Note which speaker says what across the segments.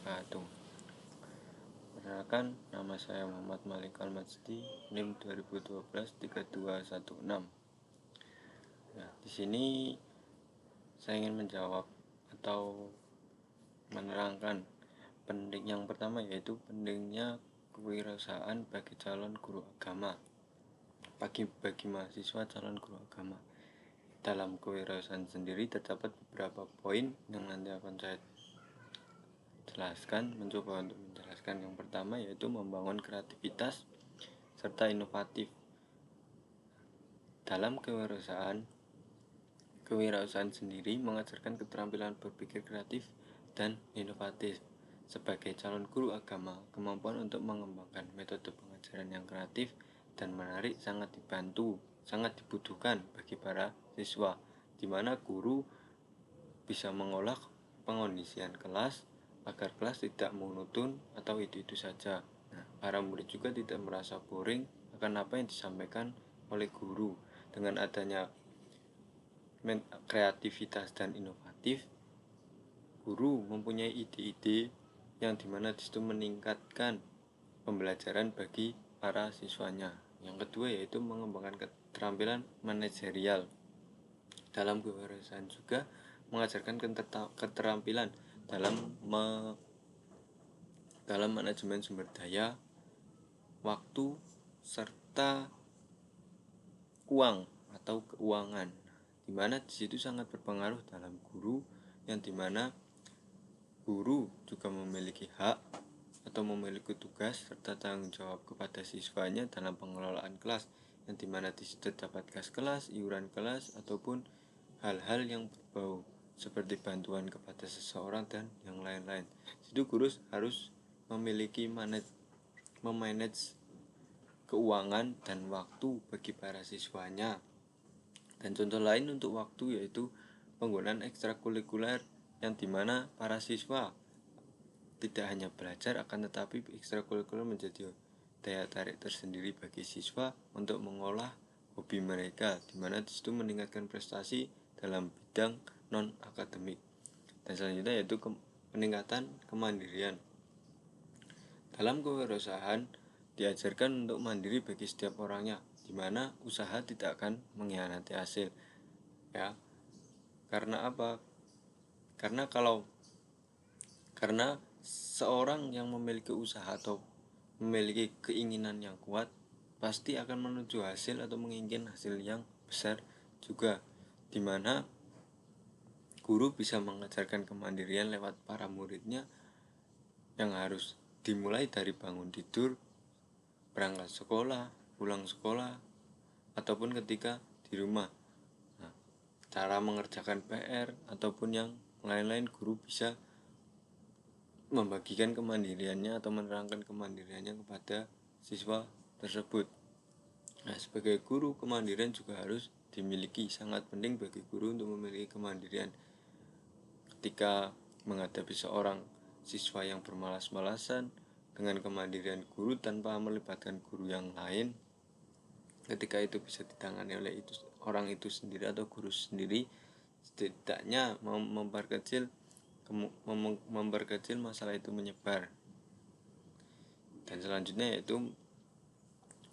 Speaker 1: wabarakatuh. Perkenalkan, nama saya Muhammad Malik Al-Majdi, NIM 2012-3216. Nah, di sini saya ingin menjawab atau menerangkan yang pertama, yaitu pentingnya kewirausahaan bagi calon guru agama. Bagi mahasiswa calon guru agama. Dalam kewirausahaan sendiri terdapat beberapa poin yang nanti akan saya mencoba untuk menjelaskan. Yang pertama yaitu membangun kreativitas serta inovatif. Dalam kewirausahaan sendiri mengajarkan keterampilan berpikir kreatif dan inovatif. Sebagai calon guru agama, kemampuan untuk mengembangkan metode pengajaran yang kreatif dan menarik sangat dibutuhkan bagi para siswa, di mana guru bisa mengolah pengondisian kelas agar kelas tidak monoton atau itu saja. Nah, para murid juga tidak merasa boring akan apa yang disampaikan oleh guru. Dengan adanya kreativitas dan inovatif, guru mempunyai ide-ide yang dimana disitu meningkatkan pembelajaran bagi para siswanya. Yang kedua yaitu mengembangkan keterampilan manajerial. Dalam kewirausahaan juga mengajarkan keterampilan dalam manajemen sumber daya, waktu, serta uang atau keuangan, di mana di situ sangat berpengaruh dalam guru, yang dimana guru juga memiliki hak atau memiliki tugas serta tanggung jawab kepada siswanya dalam pengelolaan kelas, yang dimana di situ terdapat gas kelas, iuran kelas, ataupun hal-hal yang berbau seperti bantuan kepada seseorang dan yang lain-lain. Jadi guru harus memiliki memanage keuangan dan waktu bagi para siswanya. Dan contoh lain untuk waktu yaitu penggunaan ekstrakurikuler, yang dimana para siswa tidak hanya belajar akan tetapi ekstrakurikuler menjadi daya tarik tersendiri bagi siswa untuk mengolah hobi mereka, dimana disitu meningkatkan prestasi dalam bidang non akademik. Dan selanjutnya yaitu peningkatan kemandirian. Dalam kewirausahaan diajarkan untuk mandiri bagi setiap orangnya, dimana usaha tidak akan mengkhianati hasil. Ya, karena apa? Karena seorang yang memiliki usaha atau memiliki keinginan yang kuat pasti akan menuju hasil atau menginginkan hasil yang besar juga, dimana guru bisa mengajarkan kemandirian lewat para muridnya yang harus dimulai dari bangun tidur, berangkat sekolah, pulang sekolah, ataupun ketika di rumah. Nah, cara mengerjakan PR ataupun yang lain-lain, guru bisa membagikan kemandiriannya atau menerangkan kemandiriannya kepada siswa tersebut. Nah, sebagai guru, kemandirian juga harus dimiliki. Sangat penting bagi guru untuk memiliki kemandirian ketika menghadapi seorang siswa yang bermalas-malasan. Dengan kemandirian guru tanpa melibatkan guru yang lain, ketika itu bisa ditangani oleh orang itu sendiri atau guru sendiri, setidaknya memperkecil masalah itu menyebar. Dan selanjutnya yaitu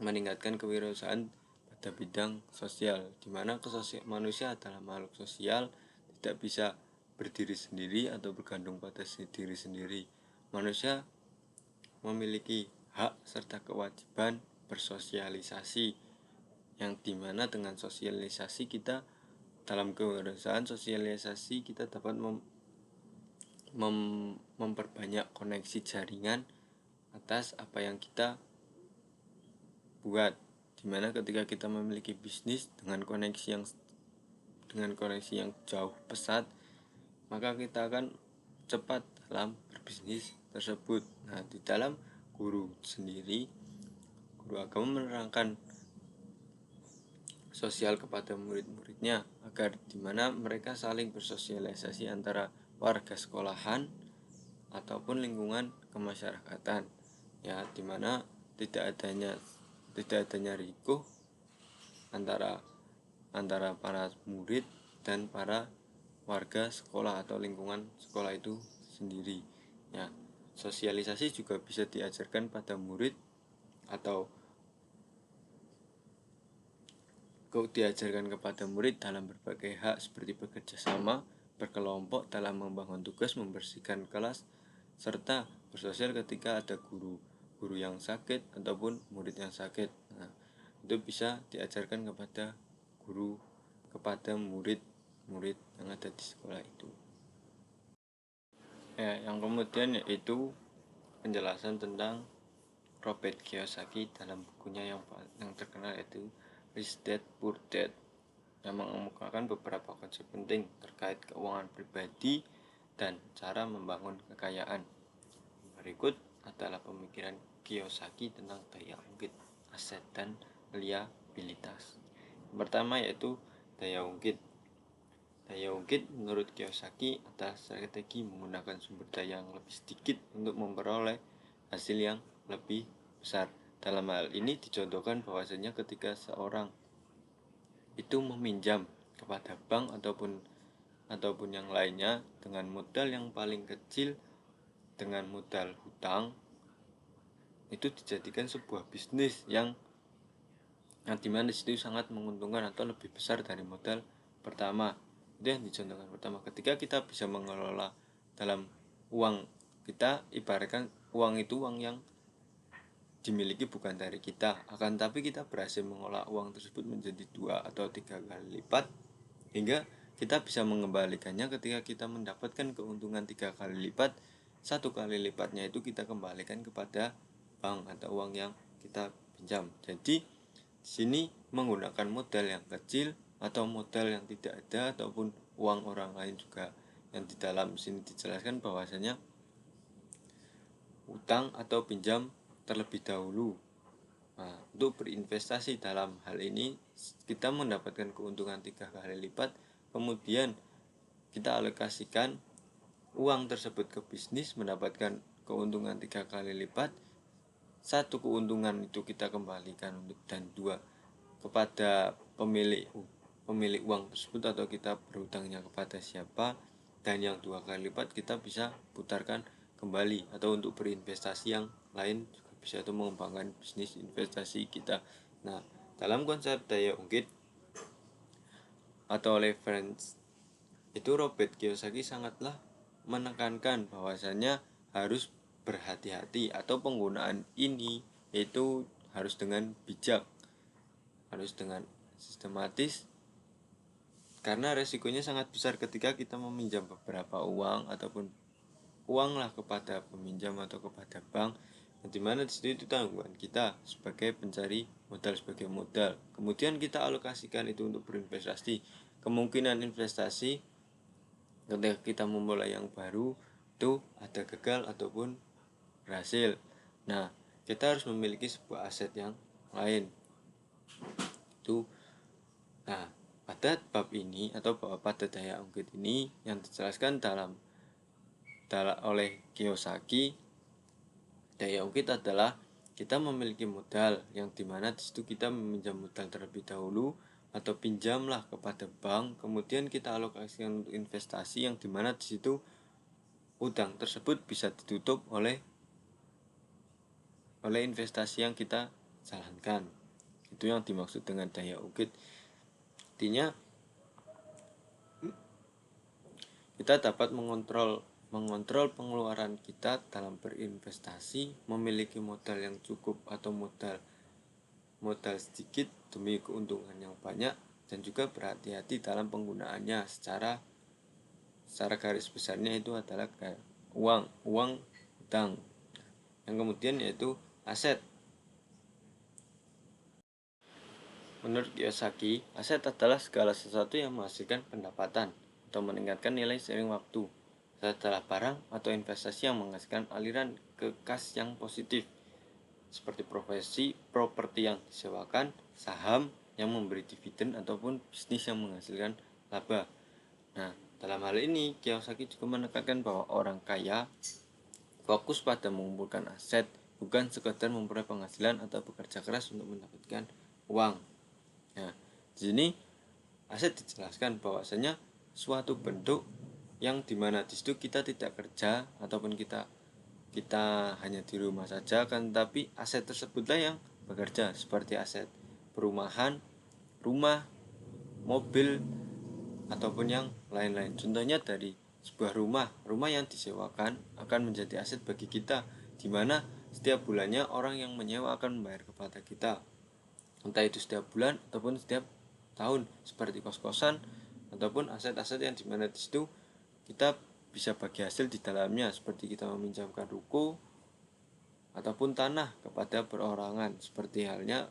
Speaker 1: meningkatkan kewirausahaan pada bidang sosial, di mana manusia adalah makhluk sosial, tidak bisa berdiri sendiri atau bergantung pada diri sendiri. Manusia memiliki hak serta kewajiban bersosialisasi, yang dimana dengan sosialisasi kita dalam kewirausahaan sosialisasi kita dapat memperbanyak koneksi jaringan atas apa yang kita buat, dimana ketika kita memiliki bisnis dengan koneksi yang jauh pesat, maka kita akan cepat dalam berbisnis tersebut. Nah, di dalam guru agama menerangkan sosial kepada murid-muridnya agar dimana mereka saling bersosialisasi antara warga sekolahan ataupun lingkungan kemasyarakatan, ya, dimana tidak adanya rikuh antara para murid dan para warga sekolah atau lingkungan sekolah itu sendiri, ya. Sosialisasi juga bisa diajarkan pada murid atau diajarkan kepada murid dalam berbagai hak seperti bekerja sama, berkelompok dalam membangun tugas, membersihkan kelas, serta bersosial ketika ada guru yang sakit ataupun murid yang sakit. Nah, itu bisa diajarkan kepada guru, kepada murid-murid yang ada di sekolah itu. Yang kemudian yaitu penjelasan tentang Robert Kiyosaki dalam bukunya yang terkenal yaitu Rich Dad Poor Dad, yang mengemukakan beberapa konsep penting terkait keuangan pribadi dan cara membangun kekayaan. Berikut adalah pemikiran Kiyosaki tentang daya ungkit, aset, dan liabilitas. Yang pertama yaitu daya ungkit. Daya ungkit menurut Kiyosaki adalah strategi menggunakan sumber daya yang lebih sedikit untuk memperoleh hasil yang lebih besar. Dalam hal ini dicontohkan bahwasanya ketika seorang itu meminjam kepada bank ataupun yang lainnya dengan modal yang paling kecil, dengan modal hutang, itu dijadikan sebuah bisnis yang dimana disitu sangat menguntungkan atau lebih besar dari modal pertama. Itu yang dicontohkan pertama. Ketika kita bisa mengelola dalam uang kita, ibaratkan uang itu uang yang dimiliki bukan dari kita, akan tapi kita berhasil mengolah uang tersebut menjadi 2 atau 3 kali lipat, hingga kita bisa mengembalikannya ketika kita mendapatkan keuntungan 3 kali lipat. 1 kali lipatnya itu kita kembalikan kepada bank atau uang yang kita pinjam. Jadi di sini menggunakan modal yang kecil atau modal yang tidak ada ataupun uang orang lain juga, yang di dalam sini dijelaskan bahwasanya utang atau pinjam terlebih dahulu. Nah, untuk berinvestasi dalam hal ini kita mendapatkan keuntungan 3 kali lipat, kemudian kita alokasikan uang tersebut ke bisnis mendapatkan keuntungan 3 kali lipat. 1 keuntungan itu kita kembalikan dan 2 kepada pemilik uang tersebut atau kita berhutangnya kepada siapa, dan yang 2 kali lipat kita bisa putarkan kembali atau untuk berinvestasi yang lain juga bisa, itu mengembangkan bisnis investasi kita. Nah, dalam konsep daya ungkit atau leverage itu Robert Kiyosaki sangatlah menekankan bahwasanya harus berhati-hati atau penggunaan ini itu harus dengan bijak, harus dengan sistematis, karena resikonya sangat besar ketika kita meminjam beberapa uang ataupun uang lah kepada peminjam atau kepada bank, yang dimana di situ itu tanggungan kita sebagai pencari modal, sebagai modal, kemudian kita alokasikan itu untuk berinvestasi. Kemungkinan investasi ketika kita memulai yang baru itu ada gagal ataupun berhasil. Nah, kita harus memiliki sebuah aset yang lain itu. Nah, pada bab ini atau pada daya ungkit ini yang dijelaskan oleh Kiyosaki, daya ungkit adalah kita memiliki modal yang dimana disitu kita meminjam modal terlebih dahulu atau pinjamlah kepada bank, kemudian kita alokasikan untuk investasi yang dimana disitu utang tersebut bisa ditutup oleh investasi yang kita jalankan. Itu yang dimaksud dengan daya ungkit. Artinya kita dapat mengontrol pengeluaran kita dalam berinvestasi, memiliki modal yang cukup atau modal sedikit demi keuntungan yang banyak, dan juga berhati-hati dalam penggunaannya. Secara garis besarnya itu adalah uang, utang. Yang kemudian yaitu aset. Menurut Kiyosaki, aset adalah segala sesuatu yang menghasilkan pendapatan atau meningkatkan nilai seiring waktu. Aset adalah barang atau investasi yang menghasilkan aliran ke kas yang positif, seperti properti yang disewakan, saham yang memberi dividen, ataupun bisnis yang menghasilkan laba. Nah, dalam hal ini Kiyosaki juga menekankan bahwa orang kaya fokus pada mengumpulkan aset, bukan sekedar memperoleh penghasilan atau bekerja keras untuk mendapatkan uang. Nah, di sini aset dijelaskan bahwasanya suatu bentuk yang dimana di situ kita tidak kerja ataupun kita kita hanya di rumah saja, kan, tapi aset tersebutlah yang bekerja, seperti aset perumahan, rumah, mobil, ataupun yang lain-lain. Contohnya dari sebuah rumah yang disewakan akan menjadi aset bagi kita, di mana setiap bulannya orang yang menyewa akan membayar kepada kita, entah itu setiap bulan ataupun setiap tahun, seperti kos-kosan ataupun aset-aset yang dimana di situ kita bisa bagi hasil di dalamnya, seperti kita meminjamkan ruko ataupun tanah kepada perorangan, seperti halnya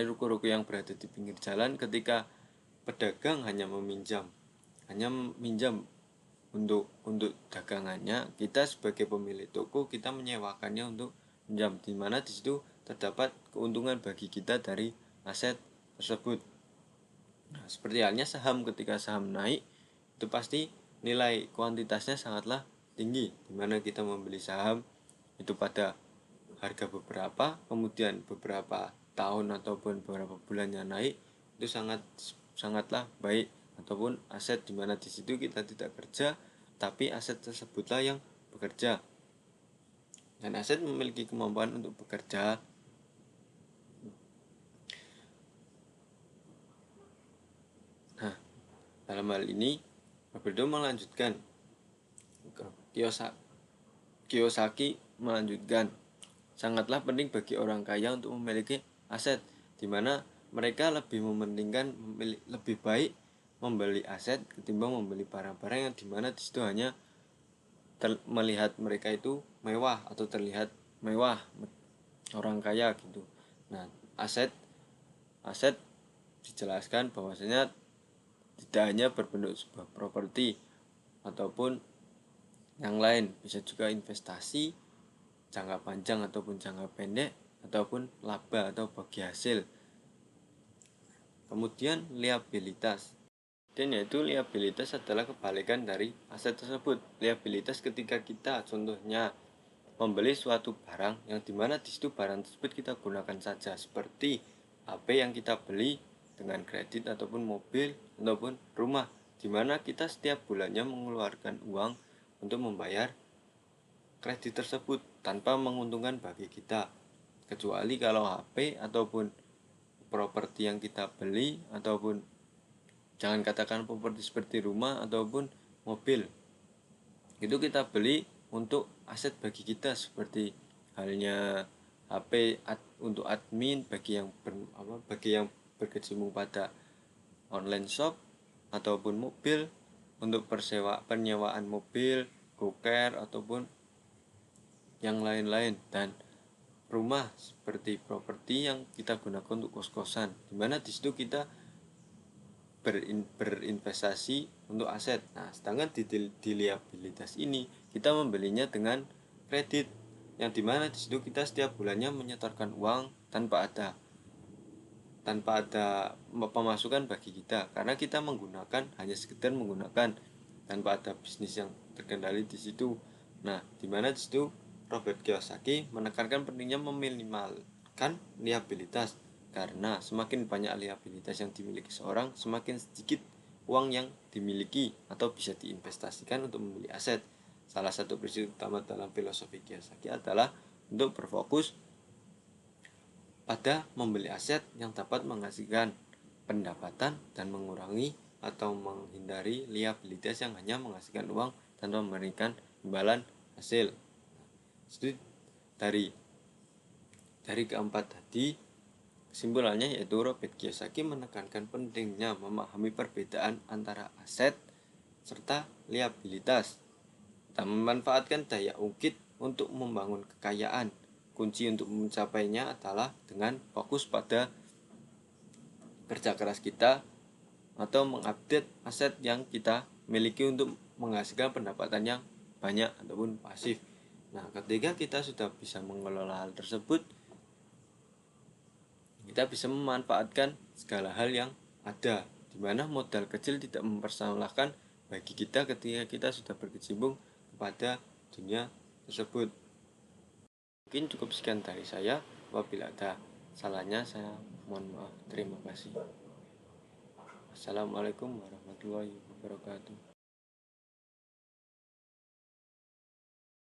Speaker 1: ruko-ruko yang berada di pinggir jalan. Ketika pedagang hanya meminjam untuk dagangannya, kita sebagai pemilik toko kita menyewakannya untuk pinjam, di mana di situ terdapat keuntungan bagi kita dari aset tersebut. Nah, seperti halnya saham, ketika saham naik itu pasti nilai kuantitasnya sangatlah tinggi, di mana kita membeli saham itu pada harga beberapa, kemudian beberapa tahun ataupun beberapa bulannya naik, itu sangatlah baik, ataupun aset di mana di situ kita tidak kerja, tapi aset tersebutlah yang bekerja. Dan aset memiliki kemampuan untuk bekerja. Nah, dalam hal ini Roberto melanjutkan, Kiyosaki melanjutkan, sangatlah penting bagi orang kaya untuk memiliki aset, di mana mereka lebih baik membeli aset ketimbang membeli barang-barang yang dimana di situ hanya melihat mereka itu mewah atau terlihat mewah, orang kaya gitu. Nah, aset dijelaskan bahwasanya tidak hanya berbentuk sebuah properti ataupun yang lain, bisa juga investasi jangka panjang ataupun jangka pendek, ataupun laba atau bagi hasil. Kemudian liabilitas, dan yaitu liabilitas adalah kebalikan dari aset tersebut. Liabilitas ketika kita contohnya membeli suatu barang yang dimana di situ barang tersebut kita gunakan saja, seperti HP yang kita beli dengan kredit, ataupun mobil ataupun rumah, dimana kita setiap bulannya mengeluarkan uang untuk membayar kredit tersebut tanpa menguntungkan bagi kita, kecuali kalau HP ataupun properti yang kita beli, ataupun jangan katakan properti seperti rumah ataupun mobil, itu kita beli untuk aset bagi kita, seperti halnya HP untuk admin bagi yang berkecimpung pada online shop, ataupun mobil untuk penyewaan mobil, go-kart ataupun yang lain-lain, dan rumah seperti properti yang kita gunakan untuk kos-kosan, dimana di situ kita berinvestasi untuk aset. Nah, sedangkan di liabilitas ini kita membelinya dengan kredit, yang dimana di situ kita setiap bulannya menyetorkan uang tanpa ada pemasukan bagi kita, karena kita hanya sekedar menggunakan tanpa ada bisnis yang terkendali di situ. Nah, dimana di situ Robert Kiyosaki menekankan pentingnya meminimalkan liabilitas, karena semakin banyak liabilitas yang dimiliki seorang, semakin sedikit uang yang dimiliki atau bisa diinvestasikan untuk membeli aset. Salah satu prinsip utama dalam filosofi Kiyosaki adalah untuk berfokus pada membeli aset yang dapat menghasilkan pendapatan dan mengurangi atau menghindari liabilitas yang hanya menghasilkan uang tanpa memberikan imbalan hasil. Itu dari keempat tadi, kesimpulannya yaitu Robert Kiyosaki menekankan pentingnya memahami perbedaan antara aset serta liabilitas dan memanfaatkan daya ungkit untuk membangun kekayaan. Kunci untuk mencapainya adalah dengan fokus pada kerja keras kita atau mengupdate aset yang kita miliki untuk menghasilkan pendapatan yang banyak ataupun pasif. Nah, ketika kita sudah bisa mengelola hal tersebut, kita bisa memanfaatkan segala hal yang ada, di mana modal kecil tidak mempersalahkan bagi kita ketika kita sudah berkecimpung kepada dunia tersebut. Mungkin cukup sekian dari saya. Apabila ada salahnya, saya mohon maaf. Terima kasih. Assalamualaikum warahmatullahi wabarakatuh.